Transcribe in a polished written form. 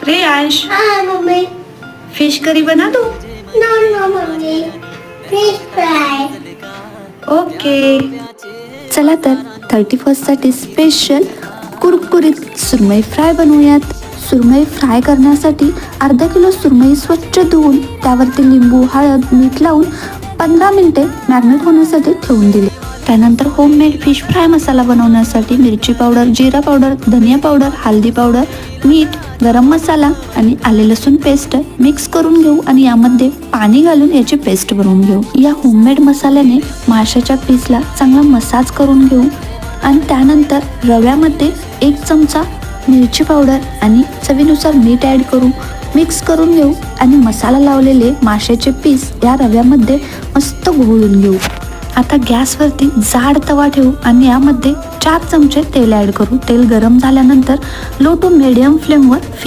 प्रियांश, हाँ mummy. Fish curry बना दो. No no mummy, fish fry. Okay. चला तर 31st साठी स्पेशल कुरकुरीत सुरमई फ्राय बनवूयात. सुरमई फ्राय करण्यासाठी अर्धा किलो सुरमई स्वच्छ धुवून त्यावरती लिंबू, हळद, मीठ लावून 15 मिनिटे मॅरिनेट होण्यासाठी ठेवून दिले. त्यानंतर होममेड फिश फ्राय मसाला बनवण्यासाठी मिरची पावडर, जिरा पावडर, धनिया पावडर, हळदी पावडर, मीठ, गरम मसाला आणि आले लसूण पेस्ट मिक्स करून घेऊ आणि यामध्ये पाणी घालून याची पेस्ट बनवून घेऊ. या होममेड मसाल्याने माशाच्या पीसला चांगला मसाज करून घेऊ आणि त्यानंतर रव्यामध्ये 1 चमचा मिरची पावडर आणि चवीनुसार मीठ ॲड करू, मिक्स करून घेऊ आणि मसाला लावलेले माशाचे पीस या रव्यामध्ये मस्त घोळून घेऊ. आता गॅसवरती जाड तवा ठेवू आणि यामध्ये 4 चमचे तेल ॲड करू. तेल गरम झाल्यानंतर लो टू मिडियम फ्लेमवर